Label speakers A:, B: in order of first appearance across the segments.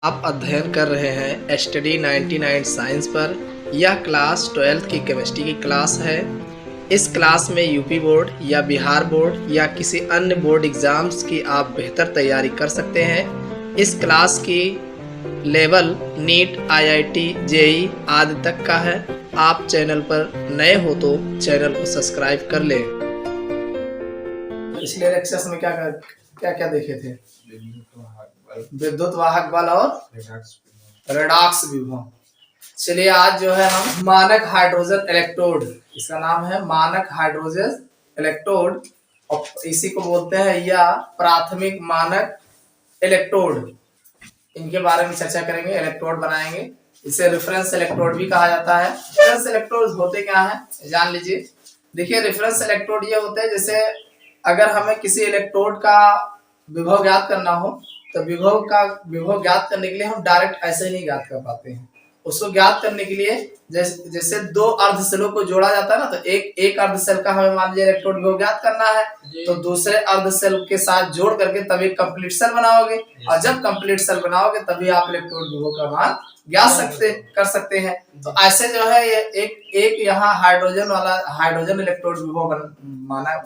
A: आप अध्ययन कर रहे हैं स्टडी 99 साइंस पर। यह क्लास 12th की केमिस्ट्री की क्लास है। इस क्लास में यूपी बोर्ड या बिहार बोर्ड या किसी अन्य बोर्ड एग्ज़ाम्स की आप बेहतर तैयारी कर सकते हैं। इस क्लास की लेवल नीट, आईआईटी, जेई आदि तक का है। आप चैनल पर नए हो तो चैनल को सब्सक्राइब कर लें। पिछले लेक्चर्स में क्या क्या देखे थे? विद्युत वाहक बल और रेडॉक्स विभव। चलिए आज जो है हम मानक हाइड्रोजन इलेक्ट्रोड, इसका नाम है मानक हाइड्रोजन इलेक्ट्रोड और इसी को बोलते हैं या प्राथमिक मानक इलेक्ट्रोड। इनके बारे में चर्चा करेंगे, इलेक्ट्रोड बनाएंगे। इसे रेफरेंस इलेक्ट्रोड भी कहा जाता है। रेफरेंस इलेक्ट्रोड होते क्या है जान लीजिए। देखिए, रेफरेंस इलेक्ट्रोड ये होते हैं जैसे अगर हमें किसी इलेक्ट्रोड का विभव ज्ञात करना हो तो विभव ज्ञात करने के लिए हम डायरेक्ट ऐसे नहीं ज्ञात कर पाते हैं। उसको ज्ञात करने के लिए जैसे दो अर्धसेलों को जोड़ा जाता है ना, तो एक अर्धसेल का हमें मान लीजिए इलेक्ट्रोड विभव ज्ञात करना है तो दूसरे अर्धसेल के साथ जोड़ करके तभी कंप्लीट सेल बनाओगे और जब कंप्लीट सेल बनाओगे तभी आप इलेक्ट्रोड विभव का मान ज्ञात कर सकते हैं। तो ऐसे जो है ये एक यहाँ हाइड्रोजन इलेक्ट्रोड विभव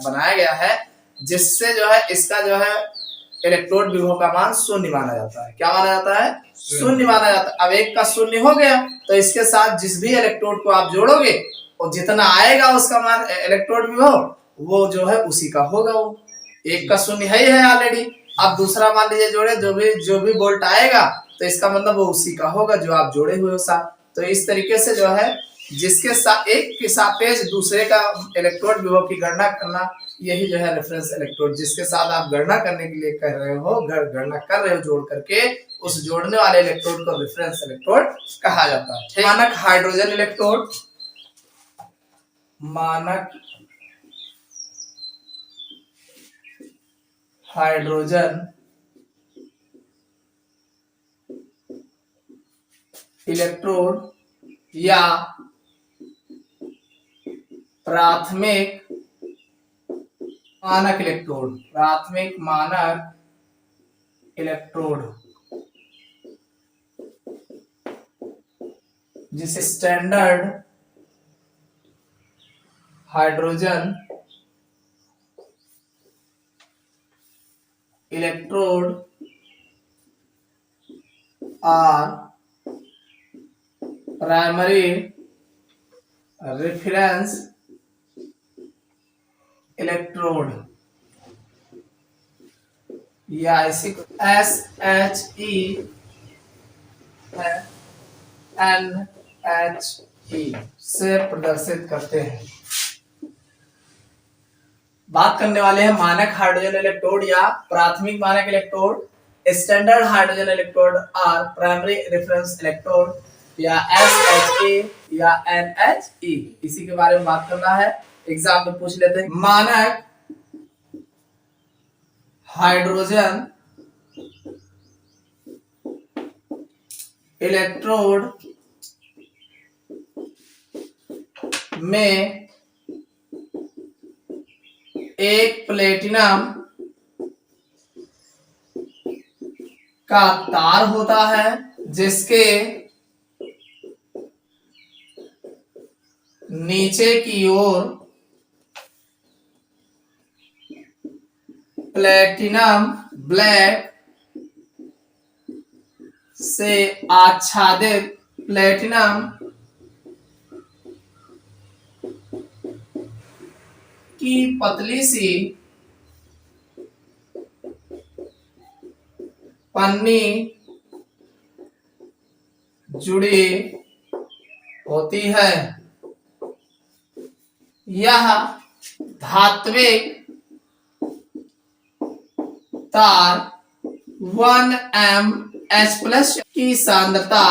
A: बनाया गया है जिससे जो है इसका जो है इलेक्ट्रोड विभव का मान शून्य माना जाता है। क्या माना जाता है? शून्य माना जाता है। अब एक का शून्य हो गया तो इसके साथ जिस भी इलेक्ट्रोड को आप जोड़ोगे और जितना आएगा उसका मान इलेक्ट्रोड विभव वो जो है उसी का होगा। वो एक का शून्य है ऑलरेडी। अब दूसरा मान लीजिए जोड़े, जो भी वोल्ट आएगा तो इसका मतलब वो उसी का होगा जो आप जोड़े हुए हो साथ। तो इस तरीके से जो है जिसके साथ एक के सापेक्ष दूसरे का इलेक्ट्रोड विभव की गणना करना, यही जो है रेफरेंस इलेक्ट्रोड, जिसके साथ आप गणना करने के लिए कर रहे हो, गणना कर रहे हो जोड़ करके, उस जोड़ने वाले इलेक्ट्रोड को रेफरेंस इलेक्ट्रोड कहा जाता है। मानक हाइड्रोजन इलेक्ट्रोड, मानक हाइड्रोजन इलेक्ट्रोड या प्राथमिक मानक इलेक्ट्रोड, प्राथमिक मानक इलेक्ट्रोड, जिसे standard hydrogen electrode or primary reference electrode या इसी को SHE NHE से प्रदर्शित करते हैं। बात करने वाले हैं मानक हाइड्रोजन इलेक्ट्रोड या प्राथमिक मानक इलेक्ट्रोड, स्टैंडर्ड हाइड्रोजन इलेक्ट्रोड और प्राइमरी रेफरेंस इलेक्ट्रोड या SHE या NHE, इसी के बारे में बात करना है। एग्जाम में पूछ लेते हैं। मानक हाइड्रोजन इलेक्ट्रोड में एक प्लेटिनम का तार होता है जिसके नीचे की ओर प्लेटिनम ब्लैक से आच्छादित प्लेटिनम की पतली सी पन्नी जुड़ी होती है। यह धात्विक तार 1mH+ की सांद्रता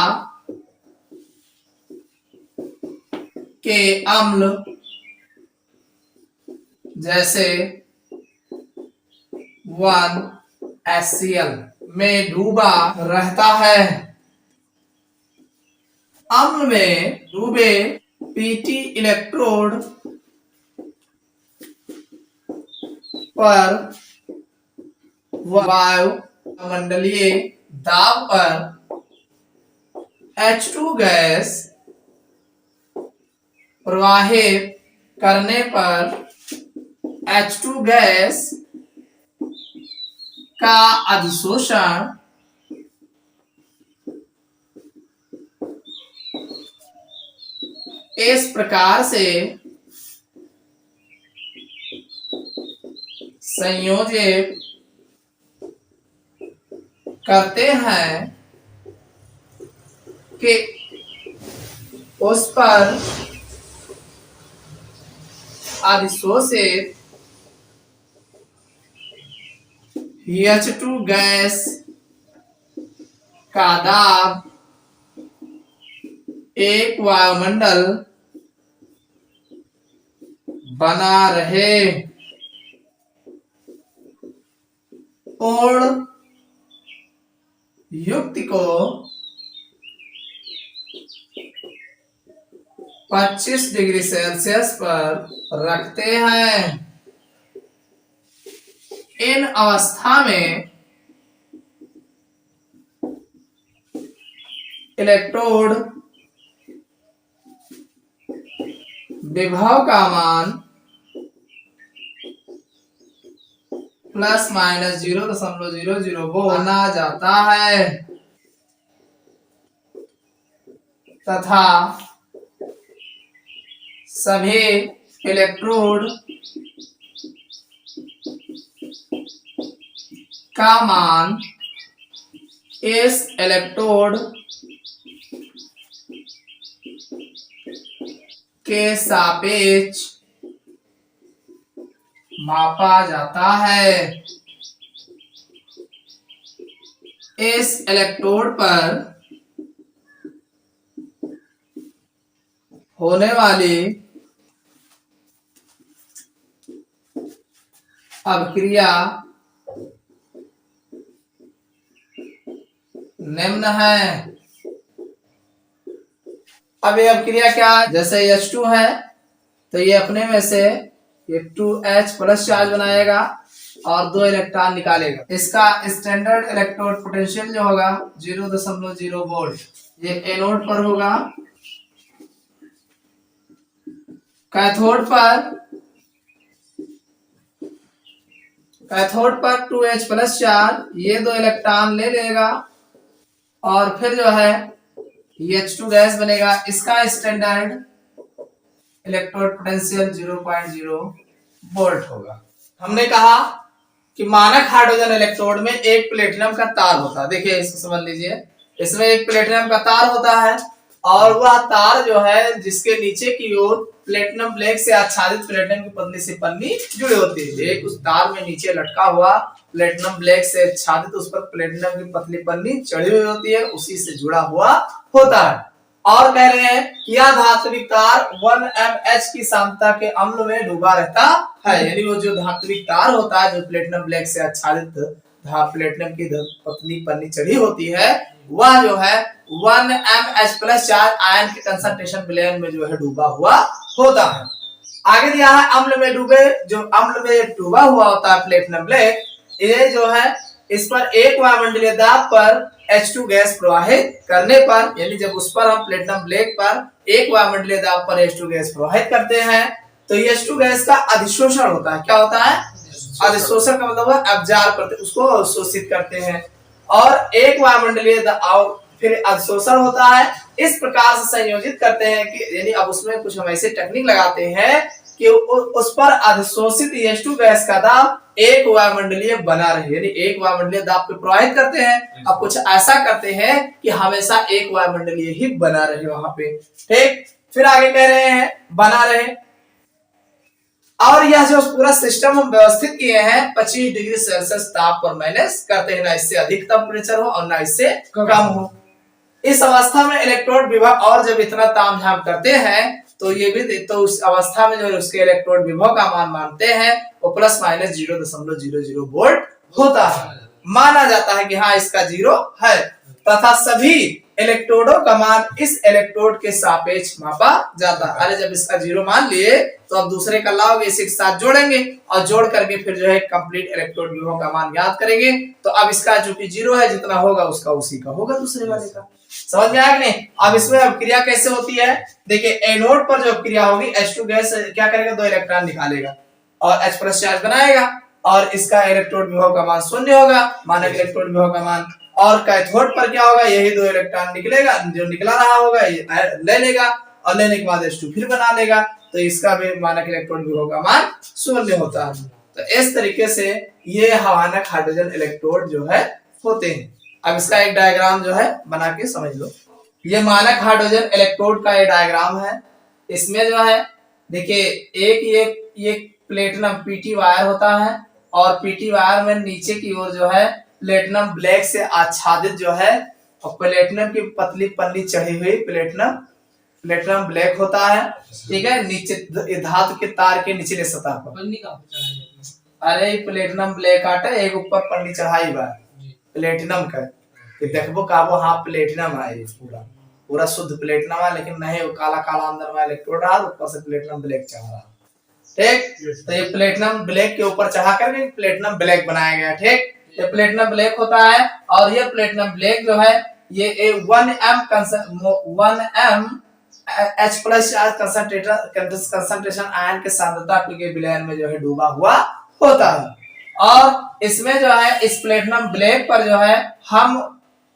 A: के अम्ल जैसे 1HCl में डूबा रहता है। अम्ल में डूबे Pt इलेक्ट्रोड पर वायुमंडलीय दाब पर H2 गैस प्रवाहित करने पर H2 गैस का अधिशोषण इस प्रकार से संयोजित करते हैं कि उस पर अधिशोषित H2 गैस का दाब एक वायुमंडल बना रहे। पूर्ण युक्ति को 25 डिग्री सेल्सियस पर रखते हैं। इन अवस्था में इलेक्ट्रोड विभव का मान ±0.00 वोल्ट माना जाता है तथा सभी इलेक्ट्रोड का मान इस इलेक्ट्रोड के सापेक्ष मापा जाता है। इस इलेक्ट्रोड पर होने वाली अभिक्रिया निम्न है। अब ये अभिक्रिया क्या, जैसे H2 है तो ये अपने में से ये 2H प्लस चार्ज बनाएगा और 2 इलेक्ट्रॉन निकालेगा। इसका स्टैंडर्ड इलेक्ट्रोड पोटेंशियल जो होगा 0.0 वोल्ट, ये एनोड पर होगा। कैथोड पर 2H प्लस चार्ज ये 2 इलेक्ट्रॉन ले लेगा और फिर जो है H2 गैस बनेगा। इसका स्टैंडर्ड इलेक्ट्रोड पोटेंशियल 0.0 वोल्ट होगा। हमने कहा कि मानक हाइड्रोजन इलेक्ट्रोड में एक प्लेटिनम का तार होता है। देखिए इसको समझ लीजिए, इसमें एक प्लेटिनम का तार होता है और वह तार जो है जिसके नीचे की ओर प्लेटिनम ब्लैक से आच्छादित प्लेटिनम की पतली सी पन्नी जुड़ी होती है। एक उस तार में नीचे लटका हुआ प्लेटिनम ब्लैक से आच्छादित उस पर प्लेटिनम की पतली पन्नी चढ़ी हुई होती है, उसी से जुड़ा हुआ होता है। और कह रहे हैं कि यह धात्विक तार 1 mH की सांद्रता के अम्ल में डूबा रहता है। यानी वो जो धात्विक तार होता है जो प्लेटिनम ब्लैक से आच्छादित प्लेटिनम की पतली पन्नी चढ़ी होती है, वह जो है 1 mH प्लस चार्ज आयन के कंसंट्रेशन विलयन में जो है डूबा हुआ होता है। आगे दिया है अम्ल में डूबा हुआ होता है प्लेटिनम ब्लैक, ये जो है इस पर एक वायुमंडलीय दाब पर H2 गैस प्रवाहित करने पर, यानी जब उस पर हम प्लेटिनम ब्लैक पर एक वायुमंडलीय दाब पर H2 गैस प्रवाहित करते हैं तो H2 गैस का अधिशोषण होता है। क्या होता है? अधिशोषण का मतलब है अब्जॉर्ब करते, उसको शोषित करते हैं। और एक वायुमंडलीय फिर अधिशोषण होता है। इस प्रकार से संयोजित करते हैं कि यानी अब उसमें कुछ हम ऐसे टेक्निक लगाते हैं कि उस पर अधिशोषित H2 गैस का दाब एक वायुमंडलीय बना रहे, यानी एक वायुमंडलीय दाब पे प्रवाहित करते हैं। अब कुछ ऐसा करते हैं कि हमेशा एक वायुमंडलीय ही बना रहे वहां पे। ठीक, फिर आगे कह रहे हैं बना रहे। और यह जो पूरा सिस्टम हम व्यवस्थित किए हैं 25 डिग्री सेल्सियस ताप पर मैनेज करते हैं, ना इससे अधिक टेम्परेचर हो और ना इससे कम हो। इस अवस्था में इलेक्ट्रोड विभव और जब इतना तामझाम करते हैं तो ये भी तो उस अवस्था में जो उसके इलेक्ट्रोड विभव का मान मानते हैं वो ±0.00 वोल्ट होता है। माना जाता है कि हाँ इसका 0 है। तथा सभी इलेक्ट्रोडों का मान इस इलेक्ट्रोड के सापेक्ष मापा जाता है। अरे जब इसका 0 मान लिए तो अब दूसरे का लाओगे, इसे के साथ जोड़ेंगे और जोड़ करके फिर जो है कंप्लीट इलेक्ट्रोड विभव का मान ज्ञात करेंगे। तो अब इसका चूंकि 0 है, जितना होगा उसका उसी का होगा दूसरे वाले का। समझ में आया कि नहीं? अब इसमें अब क्रिया कैसे होती है, देखिए एनोड पर जो क्रिया होगी H2 गैस क्या करेगा, 2 इलेक्ट्रॉन निकालेगा और H प्लस चार्ज बनाएगा और इसका इलेक्ट्रोड विभव का मान 0 होगा, मानक इलेक्ट्रोड विभव का मान। और कैथोड पर क्या होगा, यही 2 इलेक्ट्रॉन निकलेगा, जो निकला रहा होगा ये ले लेगा और लेने के बाद H2 फिर बना लेगा, तो इसका भी मानक इलेक्ट्रोड विभव का मान 0 होता है। तो इस तरीके से ये मानक हाइड्रोजन इलेक्ट्रोड जो है होते हैं। अब इसका एक डायग्राम जो है बना के समझ लो। ये मानक हाइड्रोजन इलेक्ट्रोड का ये डायग्राम है। इसमें जो है देखिए ये प्लेटिनम पीटी वायर होता है और पीटी वायर में नीचे की ओर जो है प्लेटिनम ब्लैक से आच्छादित जो है और प्लेटिनम की पतली पन्नी चढ़ी हुई प्लेटिनम ब्लैक होता है, ठीक है, नीचे धातु के तार के निचले सतह पर। अरे प्लेटिनम ब्लैक आटा एक ऊपर पन्नी चढ़ाई बा प्लेटिनम का, देखबो काबो हाँ प्लेटिनम है, पूरा शुद्ध प्लेटिनम है, लेकिन नहीं वो काला काला अंदर में इलेक्ट्रोड रहा, ऊपर से प्लेटिनम ब्लैक चढ़ा रहा। ठीक, तो ये प्लेटिनम ब्लैक के ऊपर चढ़ा कर प्लेटिनम ब्लैक बनाया गया। ठीक, ये प्लेटिनम ब्लैक होता है और ये प्लेटिनम ब्लैक जो है ये 1m H plus concentration ion के सांद्रता के विलयन में जो है डूबा हुआ होता है। और इसमें जो है इस प्लेटिनम ब्लैक पर जो है हम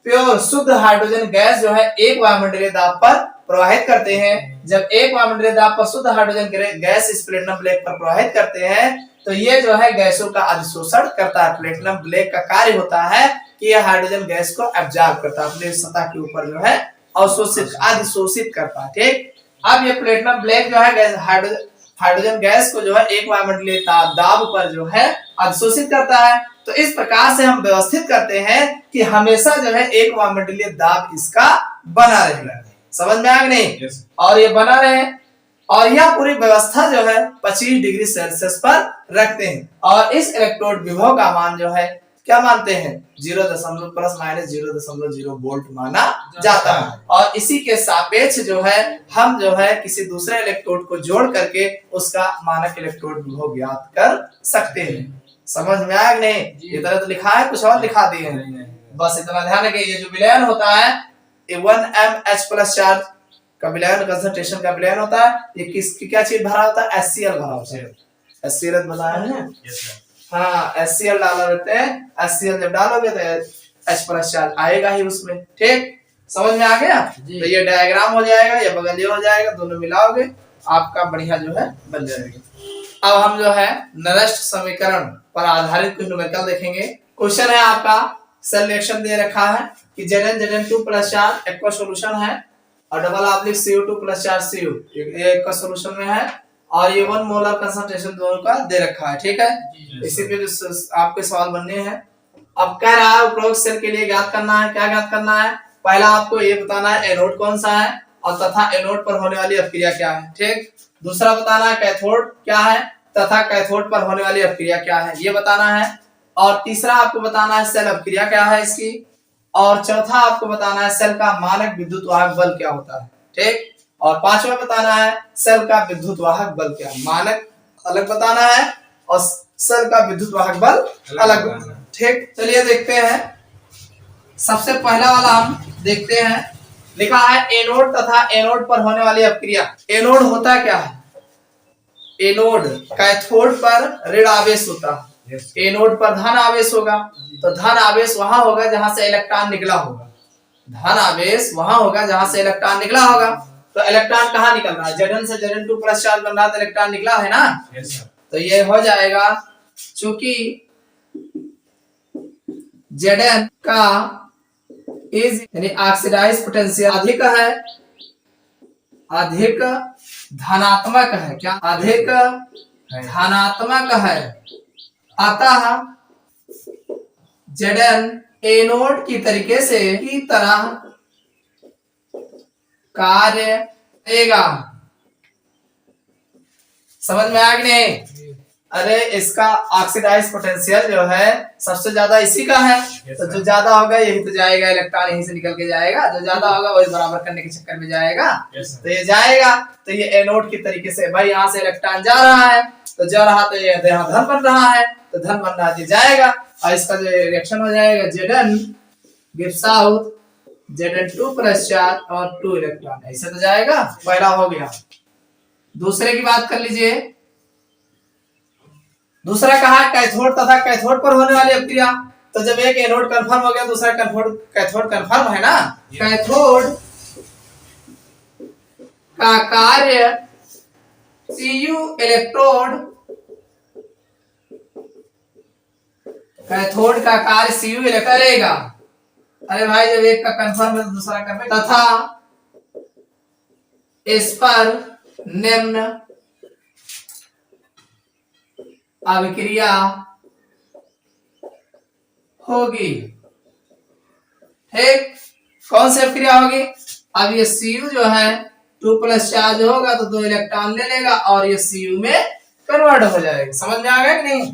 A: प्योर शुद्ध हाइड्रोजन गैस जो है एक वायुमंडलीय दाब पर प्रवाहित करते हैं। जब एक वायुमंडलीय दाब पर शुद्ध हाइड्रोजन गैस इस प्लेटिनम ब्लैक पर प्रवाहित करते हैं तो ये जो है गैसों का अधिशोषण करता है। प्लेटिनम ब्लैक का कार्य होता है कि यह हाइड्रोजन गैस को एब्जॉर्ब करता है, अपने सतह के ऊपर जो है अवशोषित अधिशोषित करता है। ठीक, अब ये प्लेटिनम ब्लैक जो है हाइड्रोजन गैस को जो है एक वायुमंडलीय दाब पर जो है अधिशोषित करता है। तो इस प्रकार से हम व्यवस्थित करते हैं कि हमेशा जो है एक वायुमंडलीय दाब इसका बना रहेगा। समझ में आ गया नहीं? yes. और ये बना रहे और यह पूरी व्यवस्था जो है 25 डिग्री सेल्सियस पर रखते हैं और इस इलेक्ट्रोड विभव का मान जो है क्या मानते हैं 0.± 0.0 वोल्ट माना जाता है। और इसी के सापेक्ष जो है हम जो है किसी दूसरे इलेक्ट्रोड को जोड़ करके उसका मानक इलेक्ट्रोड विभव ज्ञात कर सकते हैं। समझ में आया नहीं? इतना तो लिखा है, कुछ और लिखा दिए हैं, बस इतना ध्यान रखिए। ये जो विलयन होता है 1m H+ चार्ज का विलयन, कंसंट्रेशन का विलयन होता है, ये किसकी क्या चीज भरा होता है, HCl भरा होता है। HCl बताया है, हाँ HCl डाला रहते हैं। HCl जब डालोगे तो H+ चार्ज आएगा ही उसमें। ठीक, समझ में आ गया? तो ये डायग्राम हो जाएगा, ये बगल ये हो जाएगा, दोनों मिलाओगे आपका बढ़िया जो है बन जाएगा। अब हम जो है नरेस्ट समीकरण पर आधारित कुछ न्यूमेरिकल देखेंगे। क्वेश्चन है आपका, सेल रिएक्शन दे रखा है कि Zn2 plus charge aqua solution है और double oblique CO2 plus charge Cu ये एक्वा सॉल्यूशन में है और ये 1 मोलर कंसंट्रेशन दोनों का दे रखा है। ठीक है, इसी पे आपके सवाल बनने हैं। अब कह रहा है उपरोक्त सेल के लिए ज्ञात करना है, क्या ज्ञात करना है, पहला आपको ये बताना है एनोड कौन सा है और तथा एनोड पर होने वाली अपक्रिया क्या है। ठीक, दूसरा बताना है कैथोड क्या है तथा कैथोड पर होने वाली अपक्रिया क्या है, ये बताना है। और तीसरा आपको बताना है सेल अपक्रिया क्या है इसकी, और चौथा आपको बताना है सेल का मानक विद्युत वाहक बल क्या होता है। ठीक, और पांचवा बताना है सेल का विद्युत वाहक बल क्या है। मानक अलग बताना है और सेल का विद्युत वाहक बल अलग बताना है। ठीक, चलिए देखते हैं। सबसे पहला वाला हम देखते हैं, लिखा है एनोड तथा एनोड पर होने वाली अपक्रिया। एनोड होता क्या है, एनोड कैथोड पर ऋण आवेश होता है, एनोड पर धन आवेश होगा, तो धन आवेश वहां होगा जहां से इलेक्ट्रॉन निकला होगा, धन आवेश वहां होगा जहां से इलेक्ट्रॉन निकला होगा। तो इलेक्ट्रॉन कहाँ निकल रहा है, Zn से Zn2 प्लस चार्ज बन रहा है तो इलेक्ट्रॉन निकला है ना। तो ये हो जाएगा, चूंकि Zn का इज यानी ऑक्सीडाइज पोटेंशियल अधिक है, अधिक धनात्मक है, क्या अधिक धनात्मक है, अतः Zn एनोड की तरीके से की तरह कार्य करेगा। समझ में आ गया नहीं? अरे इसका ऑक्सीडाइज पोटेंशियल जो है सबसे ज्यादा इसी का है। तो जो ज्यादा होगा यही तो जाएगा, इलेक्ट्रॉन यहीं से निकल के जाएगा, जो ज्यादा होगा वही बराबर करने के चक्कर में जाएगा। तो ये जाएगा, तो ये एनोड की तरीके से भाई यहाँ से इलेक्ट्रॉन जा रहा है, तो जा रहा तो ये यहाँ धन बन रहा है, तो धन बन रहा है जाएगा, और इसका जो रिएक्शन हो जाएगा Zn gives out Zn2 plus charge और 2 इलेक्ट्रॉन, ऐसे तो जाएगा। पहला हो गया। दूसरे की बात कर लीजिए। दूसरा कहा कैथोड तथा कैथोड पर होने वाली अभिक्रिया। तो जब एक एनोड कंफर्म हो गया, दूसरा कैथोड कंफर्म है ना। कैथोड का कार्य Cu इलेक्ट्रोड, कैथोड का कार्य Cu इलेक्ट्रोड करेगा। अरे भाई जब एक का कंफर्म है तो दूसरा करना, तथा इस पर निम्न अभिक्रिया होगी। ठीक, कौन सी अभिक्रिया होगी? अब ये Cu जो है 2 प्लस चार्ज होगा तो 2 इलेक्ट्रॉन ले लेगा और ये Cu में कन्वर्ट हो जाएगा। समझ में आ गया कि नहीं?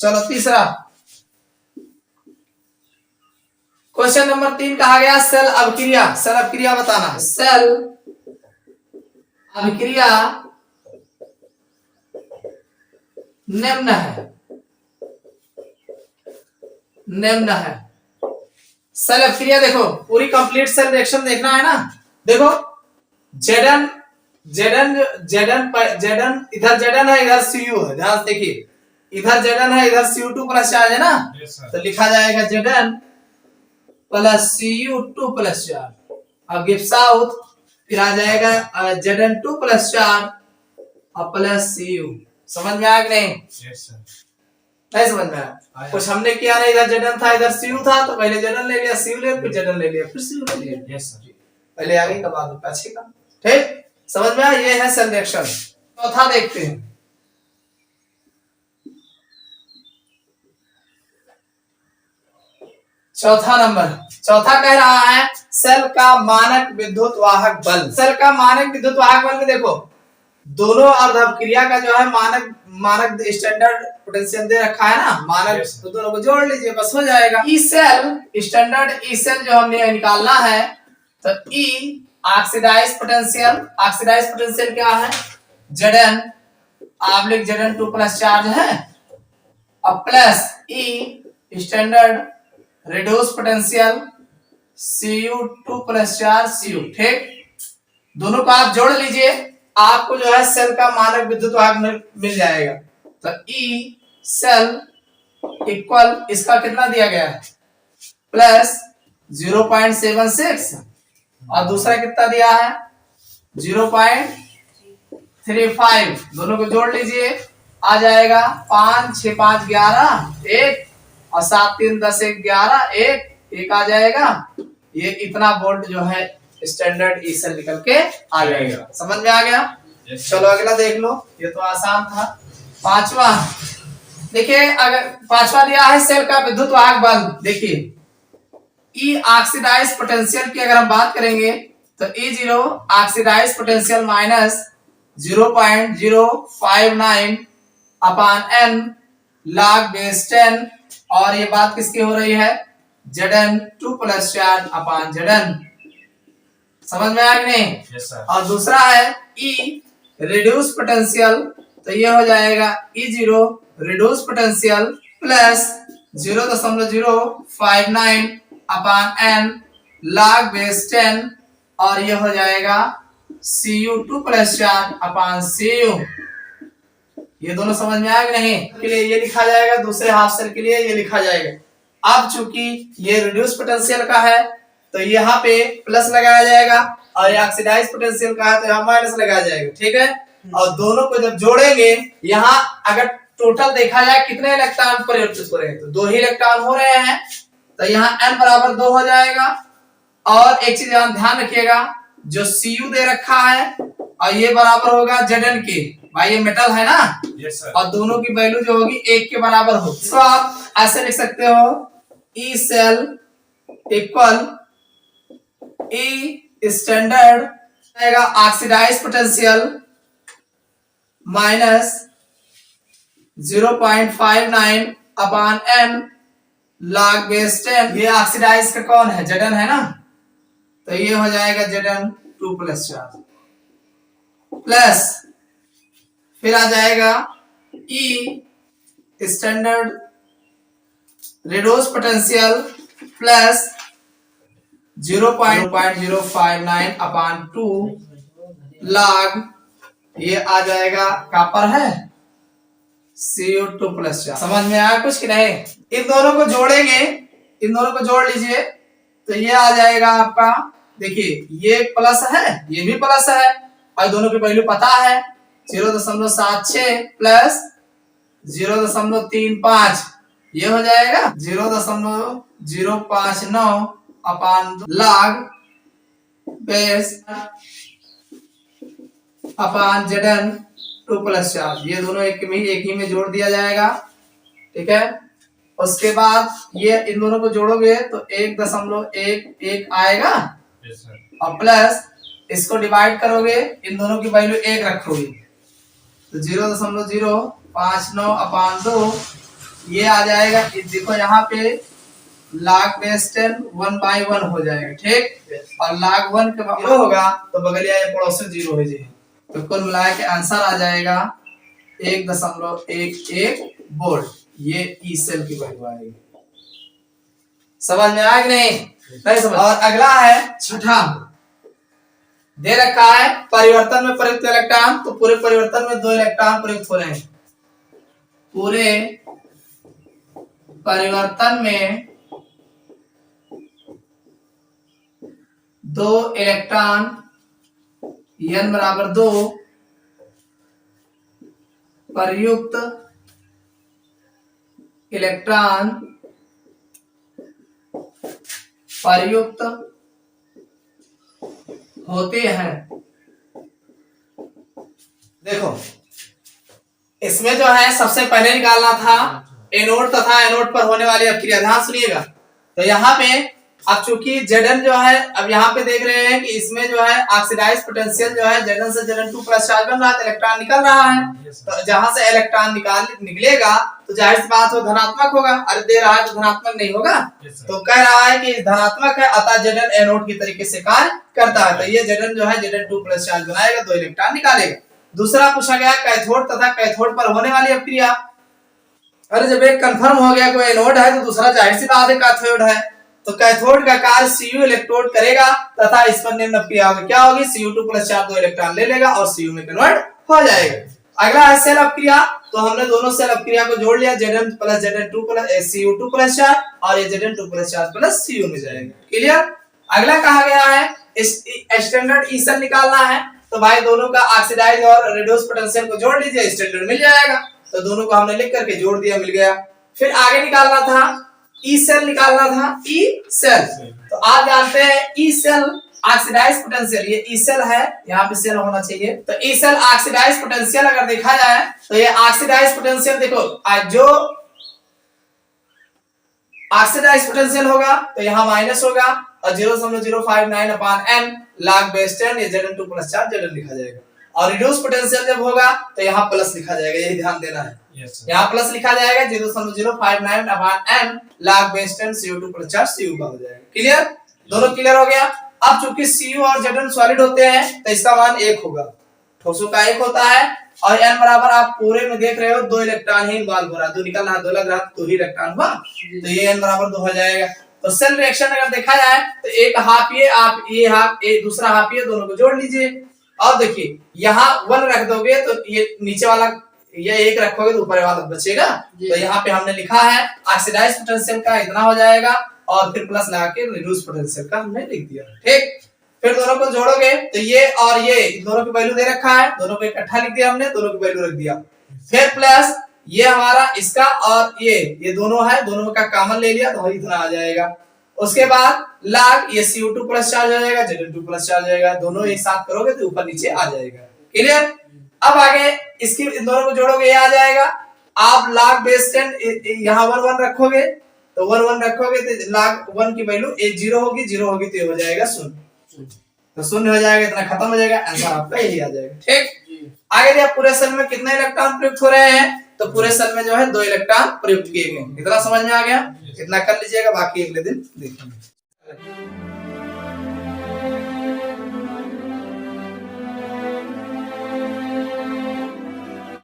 A: चलो तीसरा क्वेश्चन नंबर 3 कहा गया सेल अभिक्रिया। सेल अभिक्रिया बताना। सेल अभिक्रिया निम्न है, निम्न है। सेल अभिक्रिया देखो, पूरी कंप्लीट सेल रिएक्शन देखना है ना। देखो Zn इधर Zn है, इधर Cu है, ध्यान से देखिए, इधर Zn है, इधर Cu2 प्लस चार्ज है ना। तो लिखा जाएगा Zn plus Cu2 plus charge, अब गिव्स आउट फिर आ जाएगा Zn2 प्लस चार्ज और प्लस Cu। समझ में आया कि नहीं? नहीं समझ में आया? कुछ हमने किया नहीं, इधर Zn था, इधर Cu था, तो पहले Zn ले लिया, Cu ले, फिर Zn ले लिया, फिर Cu ले लिया। यस सर, पहले आगे का बाद पीछे का। ठीक, समझ में आया? ये है सेल रिएक्शन। चौथा देखते हैं। चौथा नंबर, चौथा कह रहा है सेल का मानक विद्युत वाहक बल। सेल का मानक विद्युत वाहक बल में देखो दोनों अर्धअभिक्रिया का जो है मानक स्टैंडर्ड पोटेंशियल दे रखा है ना, मानक। तो दोनों को जोड़ लीजिए, बस हो जाएगा। E cell standard E cell जो हमने निकालना है, तो E oxidise potential, oxidise potential क्या है? Zn आप लिख Zn2 प्लस चार्ज है और plus E standard reduce potential Cu2 plus charge Cu। ठीक, दोनों को आप जोड़ लीजिए, आपको जो है सेल का मानक विद्युत वाहक मिल जाएगा। तो ई सेल इक्वल इसका कितना दिया गया है? प्लस 0.76 और दूसरा कितना दिया है? 0.35। दोनों को जोड़ लीजिए, आ जाएगा 5 6 5 11 1 और 7 3 10 1 11 1 आ जाएगा। ये इतना वोल्ट जो है स्टैंडर्ड ई सेल निकल के आ जाएगा। समझ में आ गया? चलो अगला देख लो, ये तो आसान था। पांचवा देखिए, अगर पांचवा दिया है सेल का विद्युत वाहक बल। देखिए ई ऑक्सीडाइज पोटेंशियल की अगर हम बात करेंगे तो E0 ऑक्सीडाइज पोटेंशियल माइनस 0.059 अपान n log बेस 10, और ये बात किसकी हो रही है? Zn2 प्लस चार्ज अपान Zn। समझ में आया कि नहीं? yes, और दूसरा है E रिड्यूस पोटेंशियल, तो ये हो जाएगा E0 रिड्यूस पोटेंशियल प्लस 0.059 अपान n log बेस 10, और ये हो जाएगा Cu2 प्लस चार्ज अपान Cu। ये दोनों समझ में आया कि नहीं? के लिए ये लिखा जाएगा, दूसरे हाफ सेल के लिए ये लिखा जाएगा। अब चूंकि ये रिड्यूस पोटेंशियल का है तो यहाँ पे प्लस लगाया जाएगा, और ये ऑक्सीडाइज पोटेंशियल का है तो यहाँ माइनस लगाया जाएगा। ठीक है, और दोनों को जब जोड़ेंगे, यहाँ अगर टोटल देखा जाए कितने इलेक्ट्रॉन परिवर्तित हो रहे हैं, तो 2 ही इलेक्ट्रॉन हो रहे हैं, तो यहाँ n बराबर 2 हो जाएगा। और एक चीज ध्यान रखिएगा, जो Cu दे रखा है और ये बराबर होगा Zn के, भाई ये मेटल है ना। yes, sir. और दोनों की वैल्यू जो होगी 1 के बराबर होगी। तो आप ऐसे लिख सकते हो E cell equal E standard आएगा oxidise potential minus 0.59 upon n log base 10। ये ऑक्सीडाइज का कौन है, Zn है ना, तो ये हो जाएगा Zn 2 प्लस चार्ज प्लस फिर आ जाएगा E standard redox potential plus 0.059 upon 2 log ये आ जाएगा कॉपर है CO2 प्लस चार्ज। समझ में आया कुछ कि नहीं? इन दोनों को जोड़ेंगे, इन दोनों को जोड़ लीजिए तो ये आ जाएगा आपका, देखिए ये प्लस है ये भी प्लस है और दोनों की वैल्यू पता है 0.76 प्लस 0.35 ये हो जाएगा 0.059 upon log base upon Zn 2 plus charge. ये दोनों एक ही में जोड़ दिया जाएगा, ठीक है। उसके बाद ये इन दोनों को जोड़ोगे तो 1.11 आएगा और प्लस इसको डिवाइड करोगे, इन दोनों की वैल्यू 1 रखोगे तो 0.059 अपॉन 2 ये आ जाएगा। देखो यहाँ पे log बेस 10 1/1 हो जाएगा, ठीक। और log 1 के 0 होगा तो बगलिया ये पड़ोसी 0 हो जाएगा, तो कुल मिला के आंसर आ जाएगा 1.11 वोल्ट। ये ई सेल की वैल्यू आएगी। समझ में आया कि नहीं समझ। और अगला है छठा, दे रखा है परिवर्तन में प्रयुक्त इलेक्ट्रॉन, तो पूरे परिवर्तन में 2 इलेक्ट्रॉन प्रयुक्त हो रहे हैं। पूरे परिवर्तन में 2 इलेक्ट्रॉन n बराबर 2 प्रयुक्त इलेक्ट्रॉन प्रयुक्त होते हैं। देखो इसमें जो है सबसे पहले निकालना था एनोड तथा एनोड पर होने वाली अभिक्रिया। ध्यान सुनिएगा, तो यहाँ पे अब चूंकि Zn जो है, अब यहाँ पे देख रहे हैं कि इसमें जो है ऑक्सीडाइज पोटेंशियल जो है Zn से Zn 2 प्लस चार्ज बन रहा है, तो इलेक्ट्रॉन निकल रहा है। तो जहां से इलेक्ट्रॉन निकलेगा तो जाहिर सी बात हो धनात्मक होगा। अरे दे रहा है तो धनात्मक नहीं होगा, तो कह रहा है कि धनात्मक है अतः Zn एनोड की तरीके से कार्य करता है, तो ये Zn जो है Zn 2 प्लस चार्ज बनाएगा, 2 इलेक्ट्रॉन निकालेगा। दूसरा पूछा गया कैथोड तथा कैथोड पर होने वाली अभिक्रिया। अरे जब एक कंफर्म हो गया कोई एनोड है तो दूसरा जाहिर सी बात है कैथोड है, तो कैथोड का कार्य Cu इलेक्ट्रोड करेगा तथा इस पर निम्न अभिक्रिया होगी। क्या होगी? Cu2 प्लस चार्ज 2 इलेक्ट्रॉन ले लेगा और Cu में कन्वर्ट हो जाएगा। अगला है सेल अभिक्रिया, तो हमने दोनों सेल अभिक्रिया को जोड़ लिया, Zn plus Zn2 plus Cu2 plus charge और ये Zn2 plus charge plus Cu में जाएगा। क्लियर? अगला कहा गया है स्टैंडर्ड ई सेल निकालना है, तो भाई दोनों का ऑक्सीडाइज और रेडोस पोटेंशियल को जोड़ लीजिए, स्टैंडर्ड मिल जाएगा। तो दोनों को हमने लिख करके जोड़ दिया, मिल गया। फिर आगे निकालना था ई सेल, निकालना था ई सेल। तो आप जानते हैं ई सेल ऑक्सीडाइज पोटेंशियल, ये ई सेल है, यहाँ पे सेल होना चाहिए। तो ई सेल ऑक्सीडाइज पोटेंशियल अगर देखा जाए तो ये ऑक्सीडाइज पोटेंशियल देखो, जो ऑक्सीडाइज पोटेंशियल होगा तो यहाँ माइनस होगा और 0.059 अपॉन n log बेस 10 ये Zn2 प्लस चार्ज Zn लिखा जाएगा। और रिड्यूस पोटेंशियल जब होगा तो यहाँ प्लस लिखा जाएगा, यही ध्यान देना है। यहाँ प्लस लिखा जाएगा 0.059 upon n log base 10 CO2 plus charge Cu का हो जाएगा। क्लियर? दोनों क्लियर हो गया। अब चूंकि Cu और Zn सॉलिड होते हैं तो इसका मान 1 होगा, ठोसों का 1 होता है। और n बराबर आप पूरे में देख रहे हो 2 इलेक्ट्रॉन ही इन्वॉल्व हो रहा है, 2 निकल रहा है, 2 लग रहा है, 2 ही इलेक्ट्रॉन हुआ, तो ये n बराबर 2 हो जाएगा। तो सेल रिएक्शन अगर देखा जाए तो एक हाफ ये, आप ये हाफ, एक दूसरा हाफ ये, दोनों को जोड़ लीजिए। और देखिए यहाँ 1 रख दोगे तो ये नीचे वाला, ये 1 रखोगे तो ऊपर वाला बचेगा। तो यहाँ पे हमने लिखा है ऑक्सीडाइज पोटेंशियल का इतना हो जाएगा और फिर प्लस लगा के रिड्यूस पोटेंशियल का हमने लिख दिया, ठीक। फिर दोनों को जोड़ोगे तो ये और ये दोनों की वैल्यू दे रखा है, दोनों को इकट्ठा लिख दिया हमने, दोनों की वैल्यू रख दिया। फिर प्लस ये हमारा इसका और ये दोनों है, दोनों का कॉमन ले लिया तो इतना आ जाएगा। उसके बाद log ये Cu2 प्लस चार्ज हो जाएगा, Zn2 प्लस चार्ज हो जाएगा, दोनों एक साथ करोगे तो ऊपर नीचे आ जाएगा। क्लियर? अब आगे इसकी इन दोनों को जोड़ोगे, ये आ जाएगा। आप log बेस 10 यहाँ 1 1 रखोगे तो 1 1 रखोगे तो log 1 की वैल्यू 0 होगी, 0 होगी तो ये हो जाएगा 0, तो 0 हो जाएगा, इतना खत्म हो जाएगा, आंसर आपका यही आ जाएगा, ठीक। आगे देखिए पूरे सेल में कितने इलेक्ट्रॉन प्रयुक्त हो रहे हैं तो पूरे सेल में जो है 2 इलेक्ट्रॉन प्रयुक्त किए गए। इतना समझ में आ गया? इतना कर लीजिएगा, बाकी अगले दिन देखेंगे।